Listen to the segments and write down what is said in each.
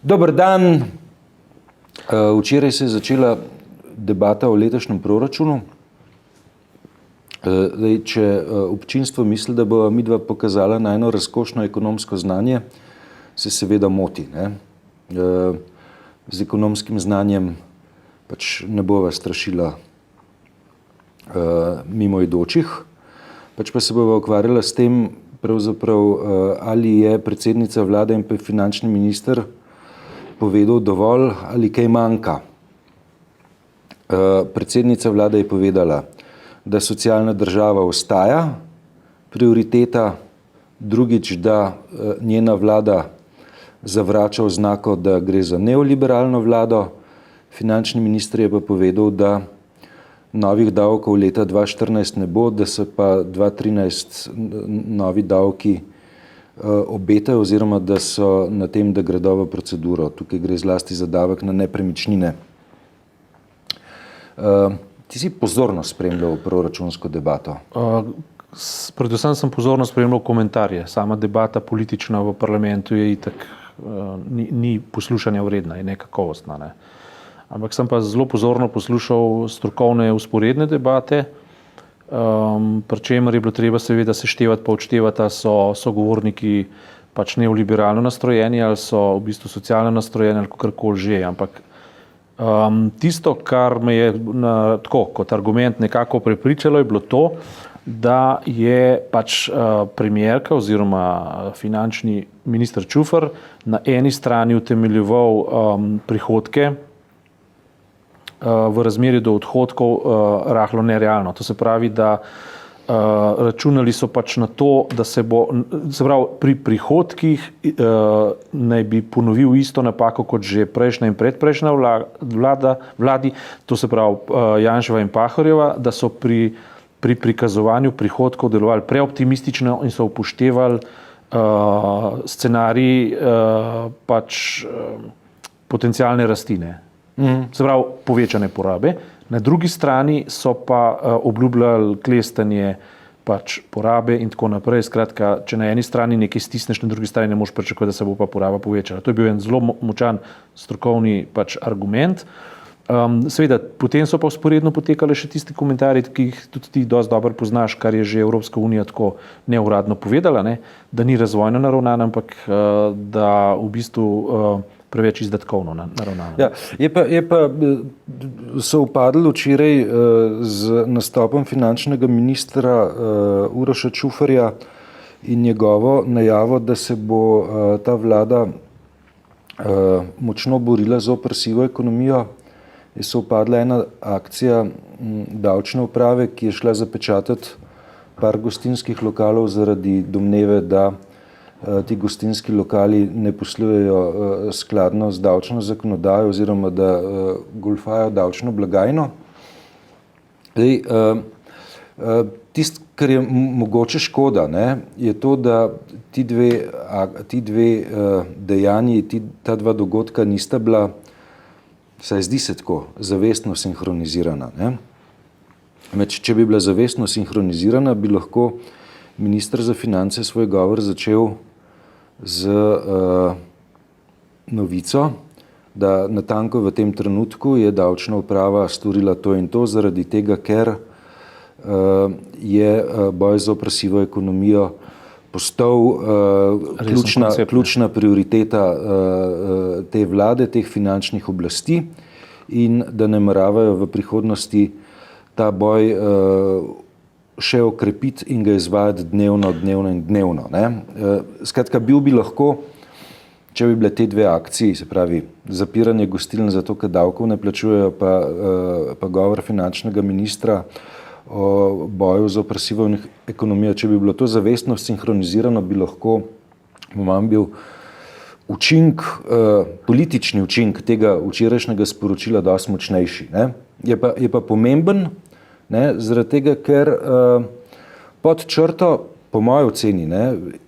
Dober dan. Včeraj se je začela debata o letošnjem proračunu. Če občinstvo misli, da bo midva pokazala na eno razkošno ekonomsko znanje, se seveda moti. Z ekonomskim znanjem pač ne bova strašila mimoidočih, pač pa se bova ukvarjala s tem, pravzaprav, ali je predsednica vlade in pa finančni minister povedal dovolj ali kaj manjka. Predsednica vlade je povedala, da socialna država ostaja prioriteta, drugič, da njena vlada zavrača oznako, da gre za neoliberalno vlado, finančni minister je pa povedal, da novih davkov leta 2014 ne bo, da se pa 2013 novi davki obetajo oziroma da so na tem, da gredo v proceduro. Tukaj gre zlasti za davek na nepremičnine. Ti si pozorno spremljal proračunsko debato? Predvsem sem pozorno spremljal komentarje. Sama debata politična v parlamentu je itak ni poslušanja vredna in nekakovostna. Ne. Ampak sem pa zelo pozorno poslušal strokovne vzporedne debate, pri čemer je bilo treba seveda seštevati pa odštevati, ali so sogovorniki pač neoliberalno nastrojeni ali so v bistvu socialno nastrojeni ali kakorkoli že. Ampak tisto, kar me je tako kot argument nekako prepričalo, je bilo to, da je pač premierka oziroma finančni minister Čufer na eni strani utemeljeval prihodke v razmerju do odhodkov rahlo nerealno. To se pravi, da računali so pač na to, da se pravi, pri prihodkih naj bi ponovil isto napako kot že prejšnja in predprejšnja vladi, to se pravi Janševa in Pahorjeva, da so pri prikazovanju prihodkov delovali preoptimistično in so upoštevali scenarij pač potencialne rastine. Se pravi, povečane porabe. Na drugi strani so pa obljubljali klestanje pač porabe in tako naprej. Skratka, če na eni strani nekaj stisneš, na drugi strani ne moreš pričakovati, da se bo pa poraba povečala. To je bil en zelo močan strokovni pač argument. Seveda, potem so pa vzporedno potekale še tisti komentarji, ki jih tudi ti dosti dobro poznaš, kar je že Evropska unija tako neuradno povedala, ne, da ni razvojno naravnana, ampak da v bistvu preveč izdatkovno naravnano. Ja, so upadli včeraj z nastopom finančnega ministra Uroša Čuferja in njegovo najavo, da se bo ta vlada močno borila zoper sivo ekonomijo. Je se upadla ena akcija davčne uprave, ki je šla zapečatati par gostinskih lokalov zaradi domneve, da ti gostinski lokali ne poslujejo skladno z davčno zakonodajo oziroma da goljufajo davčno blagajno. Tisto, kar je mogoče škoda, ne, je to, da ti dve dejanji, ta dva dogodka nista bila, saj zdi se tako, zavestno sinhronizirana. Če bi bila zavestno sinhronizirana, bi lahko minister za finance svoj govor začel z novico, da natanko v tem trenutku je davčna uprava storila to in to zaradi tega, ker je boj zoper sivo ekonomijo postal ključna prioriteta te vlade, teh finančnih oblasti in da nameravajo v prihodnosti ta boj še okrepiti in ga izvajati dnevno in dnevno. Skratka, bil bi lahko, če bi bile te dve akciji, se pravi zapiranje gostiln zato, ker davkov ne plačujejo, pa govor finančnega ministra o boju zoper sivo ekonomijo, če bi bilo to zavestno sinhronizirano, bi lahko bil politični učink tega včerajšnjega sporočila dosti močnejši. Je pa pomemben, zaradi tega, ker pod črto, po moji oceni,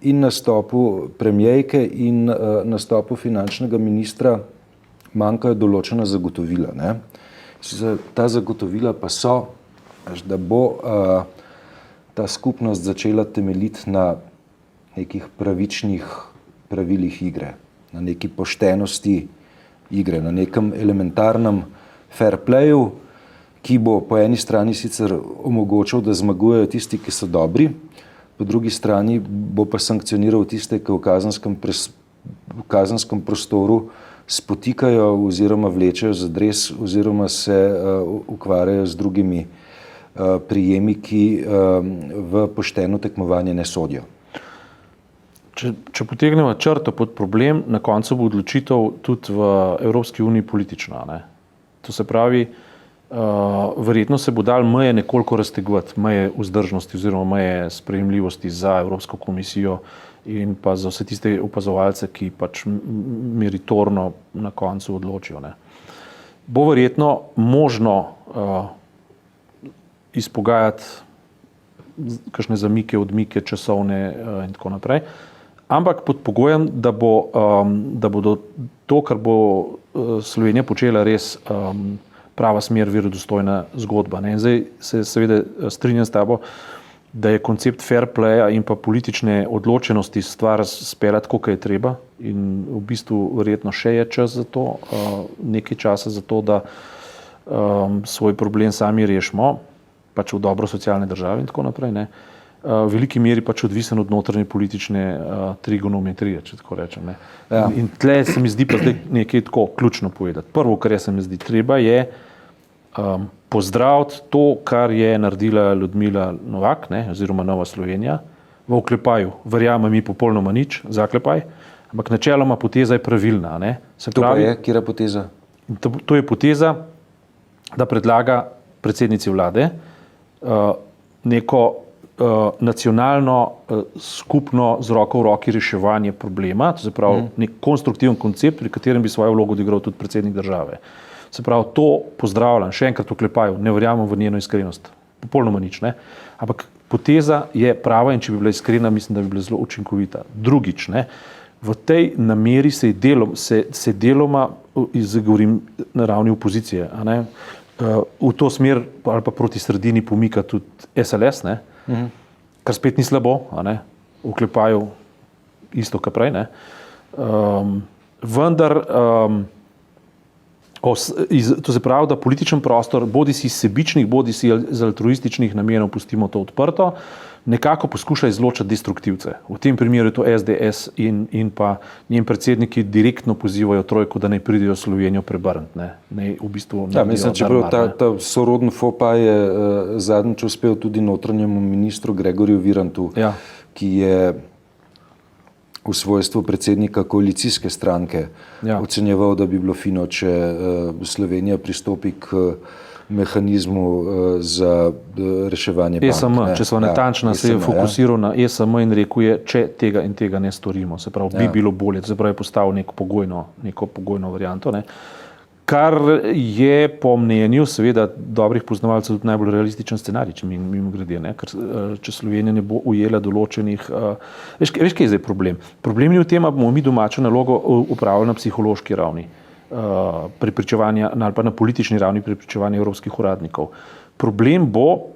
in nastopu premierke in nastopu finančnega ministra manjkajo določena zagotovila. Ta zagotovila pa so, da bo ta skupnost začela temeljiti na nekih pravičnih pravilih igre. na neki poštenosti igre, na nekem elementarnem fair playu, ki bo po eni strani sicer omogočal, da zmagujejo tisti, ki so dobri, po drugi strani bo pa sankcioniral tiste, ki v kazenskem prostoru spotikajo oziroma vlečejo za dres oziroma se ukvarjajo z drugimi prijemi, ki v pošteno tekmovanje ne sodijo. Če potegnemo črto pod problem, na koncu bo odločitev tudi v Evropski uniji politična. Ne? To se pravi, verjetno se bo dal meje nekoliko raztegovati, meje vzdržnosti oziroma meje sprejemljivosti za Evropsko komisijo in pa za vse tiste opazovalce, ki pač meritorno na koncu odločijo. Ne. Bo verjetno možno izpogajati kakšne zamike, odmike, časovne in tako naprej, ampak pod pogojem, da bodo to, kar bo Slovenija počela, res prava smer, verodostojna zgodba. Ne. In zdaj se seveda strinjam s tabo, da je koncept fair playa in pa politične odločenosti stvar speljati, koliko je treba, in v bistvu verjetno še je čas za to, nekaj časa za to, da svoj problem sami rešimo, pač v dobro socialne države in tako naprej. Ne. V veliki meri pač odvisen od notranje politične trigonometrije, če tako rečem. Ne. Ja. In tle se mi zdi pa zdaj nekaj tako ključno povedati. Prvo, kar se mi zdi treba, je pozdraviti to, kar je naredila Ljudmila Novak, ne, oziroma Nova Slovenija, v oklepaju. Verjamem mi popolnoma nič, zaklepaj, ampak načeloma poteza je pravilna. Ne. Se pravi, to pa je, kjera poteza? To je poteza, da predlaga predsednici vlade neko nacionalno skupno z roko v roki reševanje problema, to se pravi nek konstruktiven koncept, pri katerem bi svojo vlogo odigral tudi predsednik države. Se pravi, to pozdravljam, še enkrat oklepaju, ne verjamem v njeno iskrenost, popolnoma nič, ne. Ampak poteza je prava in če bi bila iskrena, mislim, da bi bila zelo učinkovita. Drugič, ne, v tej nameri se deloma, govorim na ravni opozicije, a ne, v to smer ali pa proti sredini pomika tudi SLS, ne, kar spet ni slabo, a ne, oklepaju isto, kar prej, ne. Vendar to se pravi, da političen prostor, bodi si sebičnih, bodi si z altruističnih namenov, pustimo to odprto, nekako poskuša izločati destruktivce. V tem primeru je to SDS in pa njen predsedniki direktno pozivajo trojko, da naj pridejo Slovenijo prebrniti. Naj v bistvu mislim, čeprav ta soroden fopa je zadnjič uspel tudi notranjemu ministru Gregorju Virantu, ja, ki je v svojstvu predsednika koalicijske stranke ocenjeval, da bi bilo fino, če Slovenija pristopi k mehanizmu za reševanje bank. ESM, če smo natančna, se je fokusiral na ESM in rekel je, če tega in tega ne storimo, se pravi, bi bilo bolje, se pravi, postavil neko pogojno varianto, ne. Kar je po mnenju seveda dobrih poznavalcev tudi najbolj realističen scenarij, če mimogrede, ne, ker če Slovenija ne bo ujela določenih, veš, kaj je zdaj problem? Problem je v tem, da bomo mi domačo nalogo upravili na psihološki ravni, prepričevanja, ali pa na politični ravni prepričevanja evropskih uradnikov. Problem bo,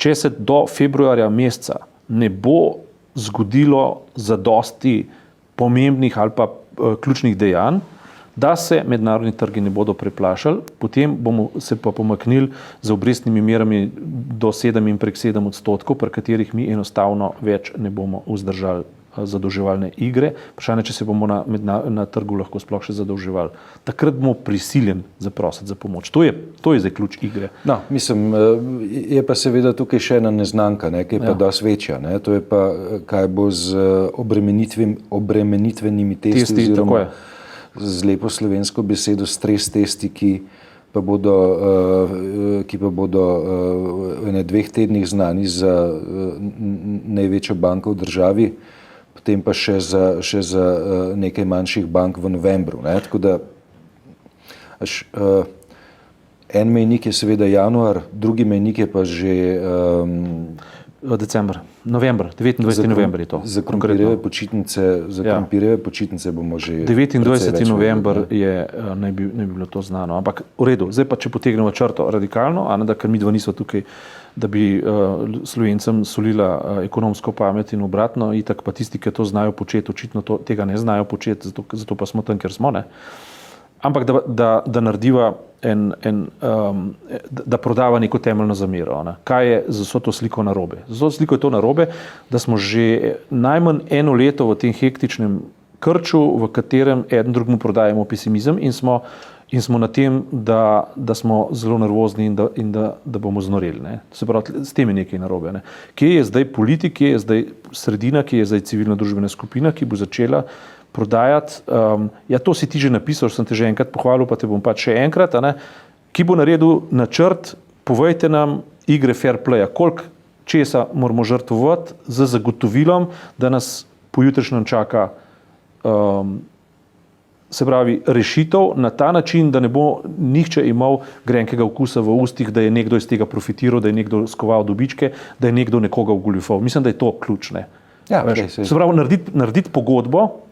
če se do februarja meseca ne bo zgodilo zadosti pomembnih ali pa ključnih dejanj, da se mednarodni trgi ne bodo preplašali, potem bomo se pa pomaknili z obrestnimi merami do 7 in prek 7%, pri katerih mi enostavno več ne bomo vzdržali zadolževalne igre. Vprašanje, če se bomo na trgu lahko sploh še zadolževali. Takrat bomo prisiljeni zaprositi za pomoč. To je zdaj ključ igre. No, mislim, je pa seveda tukaj še ena neznanka, ne, ki je pa dosti večja. Ne. To je pa, kaj bo z obremenitvenimi testi oziroma z lepo slovensko besedo stres testi, ki pa bodo v 2 tednih znani za največjo banko v državi, potem pa še za nekaj manjših bank v novembru. Ne. Tako da en mejnik je seveda januar, drugi mejnik je pa že december. november, 29. november je to. Za krompirjeve počitnice bomo že 29. november je, naj bi bilo to znano. Ampak v redu, zdaj pa če potegnemo črto radikalno, da ker mi dva nismo tukaj, da bi Slovencem solila ekonomsko pamet in obratno, itak pa tisti, ki to znajo početi, očitno tega ne znajo početi, zato pa smo tam, kjer smo, ne. Ampak da narediva da prodava neko temeljno zamero. Ne. Kaj je za vso to sliko narobe? Za vso sliko je to narobe, da smo že najmanj eno leto v tem hektičnem krču, v katerem eden drugemu prodajamo pesimizem in smo na tem, da smo zelo nervozni in da bomo znoreli. Ne. Se pravi, s tem je nekaj narobe. Ne. Kje je zdaj politik, kje je zdaj sredina, kje je zdaj civilno-družbena skupina, ki bo začela prodajati, to si ti že napisal, sem te že enkrat pohvalil, pa te bom pač še enkrat, ki bo naredil načrt, povejte nam igre fair playa, koliko česa moramo žrtvovati z zagotovilom, da nas pojutrišnjem čaka se pravi rešitev na ta način, da ne bo nihče imel grenkega okusa v ustih, da je nekdo iz tega profitiral, da je nekdo skoval dobičke, da je nekdo nekoga ogoljufal. Mislim, da je to ključne. Ja, se pravi, narediti pogodbo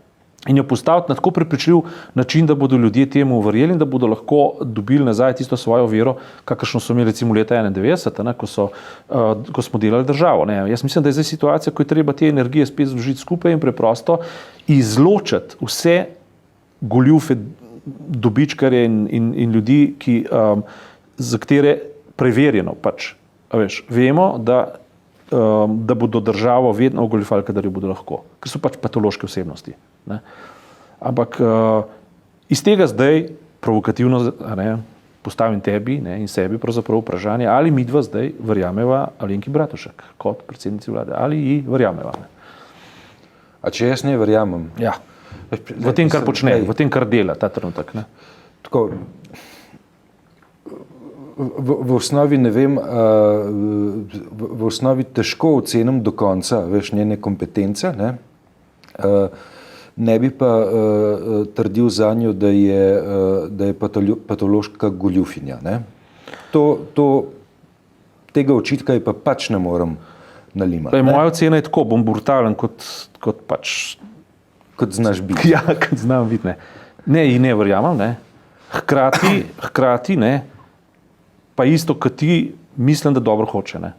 in jo postaviti na tako prepričljiv način, da bodo ljudje temu verjeli in da bodo lahko dobili nazaj tisto svojo vero, kakršno so imeli recimo leta 1991, ko smo delali državo. Ne. Jaz mislim, da je zdaj situacija, ko je treba te energije spet združiti skupaj in preprosto izločiti vse goljufe, dobičkarje in ljudi, za katere preverjeno pač, vemo, da bodo državo vedno ogoljufali, kadar jo bodo lahko, ker so pač patološke osebnosti. Ne. Ampak iz tega zdaj provokativno postavim tebi in sebi pravzaprav vprašanje, ali midva zdaj verjameva Alenki Bratušek kot predsednici vlade, ali ji verjameva. Ne. A če jaz ne verjamem? Ja. V tem, kar počne, v tem, kar dela ta trenutek. Ne. Tako, v osnovi ne vem, v osnovi težko ocenim do konca, njene kompetence, ne bi pa trdil zanjo, da je patološka goljufinja. Ne. Tega očitka je pa pač ne morem nalimati. Moja ocena je tako, bom brutalen kot pač kot znaš biti. Ja, kot znam biti, ne. Ne, ji ne verjamem, ne. Hkrati, ne, pa isto, kot ti, mislim, da dobro hoče, ne.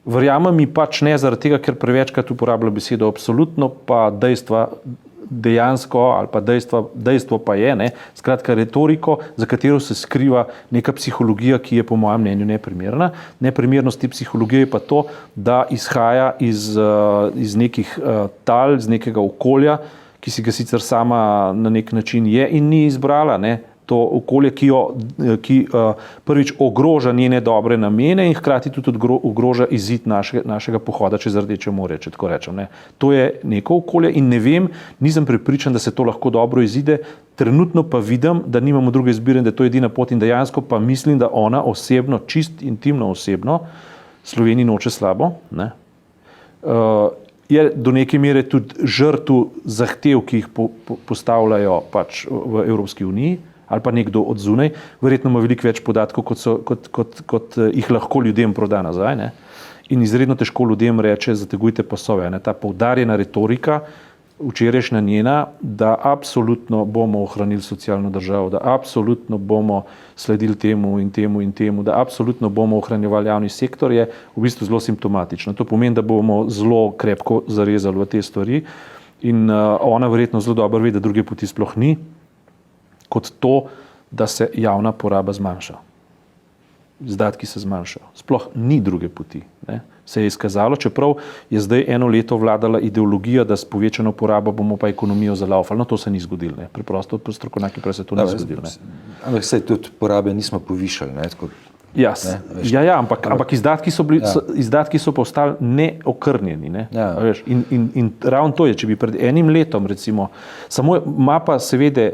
Verjamem mi pač ne zaradi tega, ker prevečkrat uporablja besedo absolutno, pa dejstva dejansko, ali pa dejstvo pa je, ne, skratka retoriko, za katero se skriva neka psihologija, ki je po mojem mnenju neprimerna. Neprimernost te psihologije je pa to, da izhaja iz nekih tal, iz nekega okolja, ki si ga sicer sama na nek način je in ni izbrala, ne, to okolje, ki prvič ogroža njene dobre namene in hkrati tudi ogroža izid našega pohoda čez Rdeče morje, če tako rečem. Ne. To je neko okolje in ne vem, nisem prepričan, da se to lahko dobro izide, trenutno pa vidim, da nimamo druge izbire in da je to edina pot in dejansko pa mislim, da ona osebno, čist intimno osebno, Sloveniji noče slabo, ne. Je do neke mere tudi žrtev zahtev, ki jih postavljajo pač v Evropski uniji, ali pa nekdo od zunaj, verjetno ima veliko več podatkov, kot jih lahko ljudem proda nazaj. Ne? In izredno težko ljudem reče, zategujte pasove. Ne? Ta poudarjena retorika, včerajšnja njena, da absolutno bomo ohranili socialno državo, da absolutno bomo sledili temu in temu in temu, da absolutno bomo ohranjevali javni sektor, je v bistvu zelo simptomatično. To pomeni, da bomo zelo krepko zarezali v te stvari in ona verjetno zelo dobro ve, da druge poti sploh ni, kot to, da se javna poraba zmanjša. Izdatki se zmanjšajo. Sploh ni druge poti. Ne? Se je izkazalo, čeprav je zdaj eno leto vladala ideologija, da s povečano porabo bomo pa ekonomijo zalaufali. No, to se ni zgodilo. Ne? Preprosto strokovnjaki prej se to ni zgodilo. Ampak saj tudi porabe nismo povišali. Ne? Tako, ampak izdatki so pa ostali neokrnjeni. Ne? Ja. In ravno to je, če bi pred enim letom recimo, samo ima pa seveda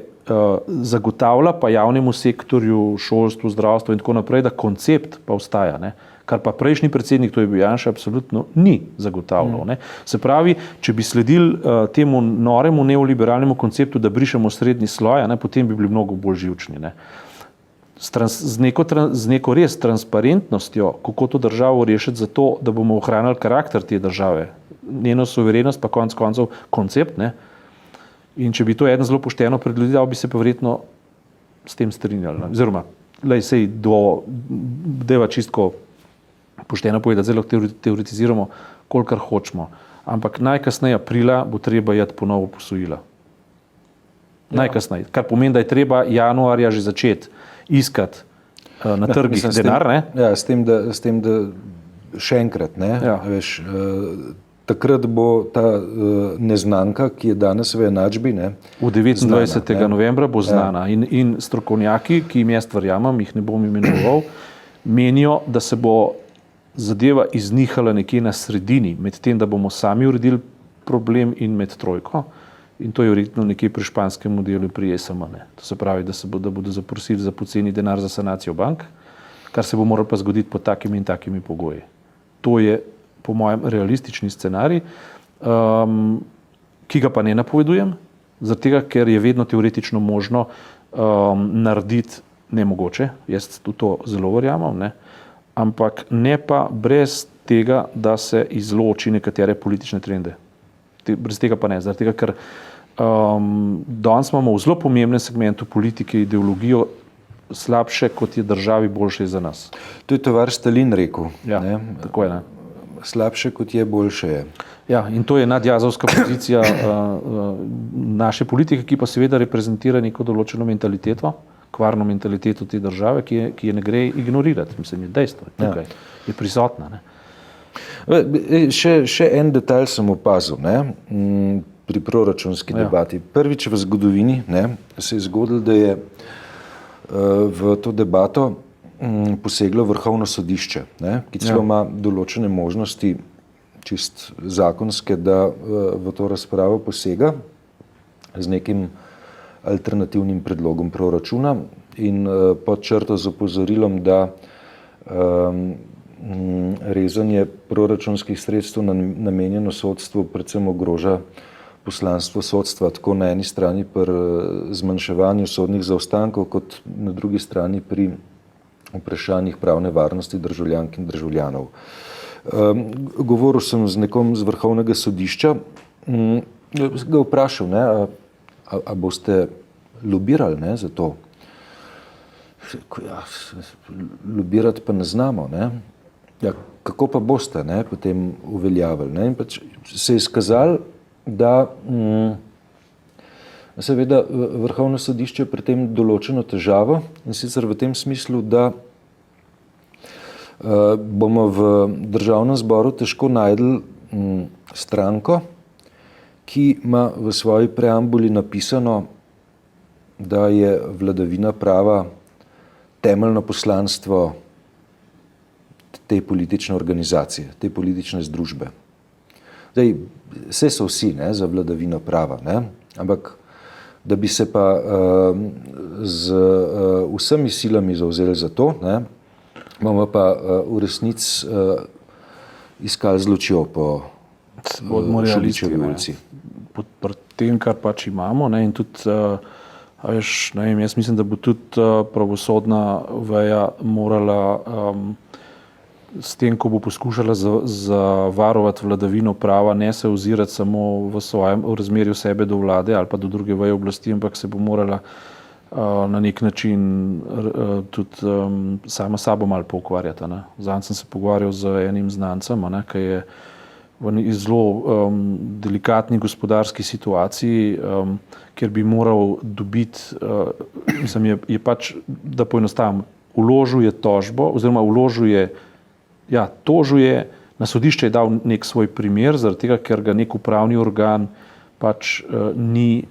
zagotavlja pa javnemu sektorju, šolstvu, zdravstvu in tako naprej, da koncept pa ostaja, ne? Kar pa prejšnji predsednik, to je bil Janša, absolutno ni zagotavljal. Ne? Se pravi, če bi sledili temu noremu neoliberalnemu konceptu, da brišemo srednji sloj, ne, potem bi bili mnogo bolj živčni. Ne? z neko res transparentnostjo, kako to državo rešiti zato, da bomo ohranili karakter te države, njeno suverenost, pa konec koncev koncept, ne. In če bi to eden zelo pošteno pred ljudi dal, bi se pa verjetno s tem strinjali. Ne. Oziroma, sej deva čistko pošteno povedati, zelo teoretiziramo, kolikor hočemo. Ampak najkasneje aprila bo treba iti ponovo posojila. Najkasneje. Kar pomeni, da je treba januarja že začeti iskati na trgih denar. Ne? Ja, s tem, da še enkrat, ne, veš, takrat bo ta neznanka, ki je danes v enačbi, ne, v 29. novembra bo znana. In strokovnjaki, ki jim jaz verjamem, jih ne bom imenoval, menijo, da se bo zadeva iznihala nekje na sredini, med tem, da bomo sami uredili problem in med trojko. In to je verjetno nekje pri španskem modelu pri ESM. Ne. To se pravi, da bodo zaprosili za poceni denar za sanacijo bank, kar se bo moralo pa zgoditi pod takimi in takimi pogoji. To je po mojem realistični scenarij, ki ga pa ne napovedujem, zaradi tega, ker je vedno teoretično možno narediti nemogoče. Jaz v to zelo verjamem, ne. Ampak ne pa brez tega, da se izloči nekatere politične trende. Brez tega pa ne, zaradi tega, ker danes imamo v zelo pomembnem segmentu politike ideologijo slabše, kot je državi, boljše za nas. To je tovar Stalin rekel. Ja, ne? Tako je. Ne? Slabše, kot je, boljše je. Ja, in to je nadjazovska pozicija naše politike, ki pa seveda reprezentira neko določeno mentaliteto, kvarno mentaliteto te države, ki je ne gre ignorirati. Mislim, je dejstvo, tukaj je prisotna. Ne? Še en detalj sem opazil, ne, pri proračunski debati. Prvič v zgodovini, ne, se je zgodilo, da je v to debato poseglo Vrhovno sodišče, ne, ki celo ima določene možnosti čist zakonske, da v to razpravo posega z nekim alternativnim predlogom proračuna in pod črto z opozorilom, da rezanje proračunskih sredstev namenjeno sodstvu predvsem ogroža poslanstvo sodstva, tako na eni strani pri zmanjševanju sodnih zaostankov, kot na drugi strani pri vprašanjih pravne varnosti državljank in državljanov. Govoril sem z nekom z Vrhovnega sodišča, ga vprašal, ne, a boste lobirali, ne, za to? Ja, lobirati pa ne znamo, ne. Ja, kako pa boste, ne, potem uveljavili, ne? In pač se je izkazalo, da seveda Vrhovno sodišče pri tem določeno težavo, in sicer v tem smislu, da bomo v Državnem zboru težko našli stranko, ki ima v svoji preambuli napisano, da je vladavina prava temeljno poslanstvo te politične organizacije, te politične združbe. Zdaj, vse so vsi, ne, za vladavino prava, ne, ampak da bi se pa z vsemi silami zavzeli za to, ne, bomo pa v resnici iskali z lučjo po Šubičevi ulici. Pri tem, kar pač imamo, ne, in tudi veš, ne vem, jaz mislim, da bo tudi pravosodna veja morala s tem, ko bo poskušala zavarovati vladavino prava, ne se ozirati samo v razmerju sebe do vlade ali pa do druge veje oblasti, ampak se bo morala na nek način tudi sama sabo malo poukvarjati. Zadnjič sem se pogovarjal z enim znancem, ki je v zelo delikatni gospodarski situaciji, kjer bi moral dobiti, mislim, je pač, da poenostavim, vložil je tožbo, oziroma tožil je, na sodišče je dal nek svoj primer, zaradi tega, ker ga nek upravni organ pač ni,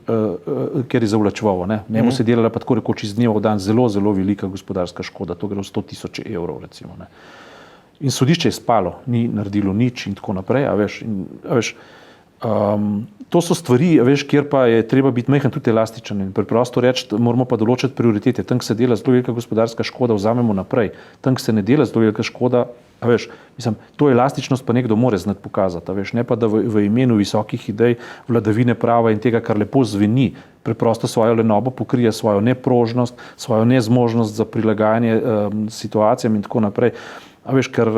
ker je zavlačeval. Njemu se delala pa tako rekoč iz dneva v dan zelo, zelo velika gospodarska škoda, to gre v 100 000 evrov, recimo. Ne. In sodišče je spalo, ni naredilo nič in tako naprej, a veš, to so stvari, a veš, kjer pa je treba biti majhen tudi elastičen in preprosto reči, moramo pa določiti prioritete. Tam, se dela zelo velika gospodarska škoda, vzamemo naprej. Tam, se ne dela zelo velika škoda, a veš, mislim, to elastičnost pa nekdo more znati pokazati, a veš, ne pa da v imenu visokih idej vladavine prava in tega, kar lepo zveni, preprosto svojo lenobo pokrije, svojo neprožnost, svojo nezmožnost za prilagajanje situacijam in tako naprej. A veš, ker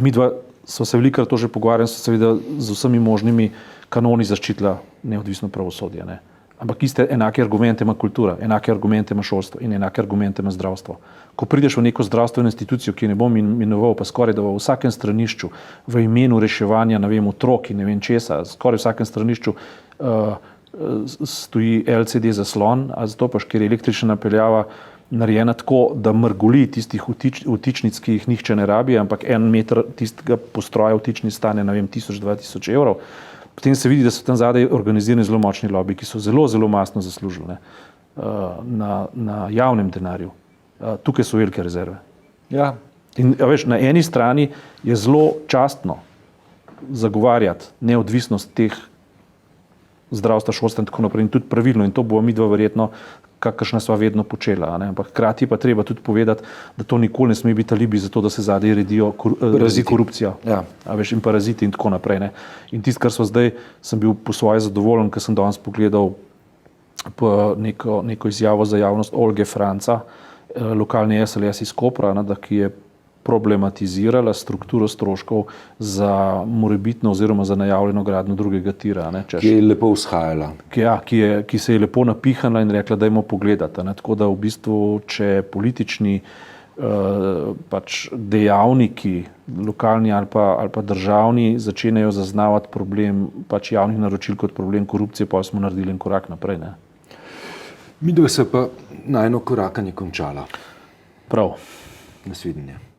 midva so se velikokrat to že pogovarjali, so seveda z vsemi možnimi kanoni zaščitila neodvisno pravosodje. Ne? Ampak enake argumente ima kultura, enake argumente ima šolstvo in enake argumente ima zdravstvo. Ko prideš v neko zdravstveno institucijo, ki ne bom imenoval, pa skoraj da v vsakem stranišču, v imenu reševanja, ne vem, otrok in ne vem česa, skoraj v vsakem stranišču stoji LCD zaslon, a zato pač, ker je električna napeljava narejena tako, da mrgoli tistih vtičnic, ki jih nihče ne rabi, ampak 1 meter tistega postroja vtičnic stane, ne vem, 1000-2000 evrov. Potem se vidi, da so tam zadaj organizirani zelo močni lobiji, ki so zelo, zelo mastno zaslužili na javnem denarju. Tukaj so velike rezerve. Ja. In veš, na eni strani je zelo častno zagovarjati neodvisnost teh zdravstva, šolstva in tako naprej in tudi pravilno, in to bo midva verjetno kakršna sva vedno počela. Ampak hkrati pa treba tudi povedati, da to nikoli ne sme biti alibi za to, da se zadaj razi korupcija. Ja. A veš, in paraziti in tako naprej. Ne. In tisto, kar sva zdaj, sem bil po svoje zadovoljen, ker sem danes pogledal neko izjavo za javnost Olge Franca, lokalni SLS iz Kopra, da ki je problematizirala strukturo stroškov za morebitno oziroma za najavljeno gradnjo drugega tira. Ki je lepo vzhajala. Ki se je lepo napihnila in rekla, dajmo pogledati. Tako da v bistvu, če politični pač dejavniki, lokalni ali pa državni, začenjajo zaznavati problem pač javnih naročil kot problem korupcije, pa smo naredili en korak naprej. Ne? Midva se pa najino korakanje končala. Prav. Nasvidenje.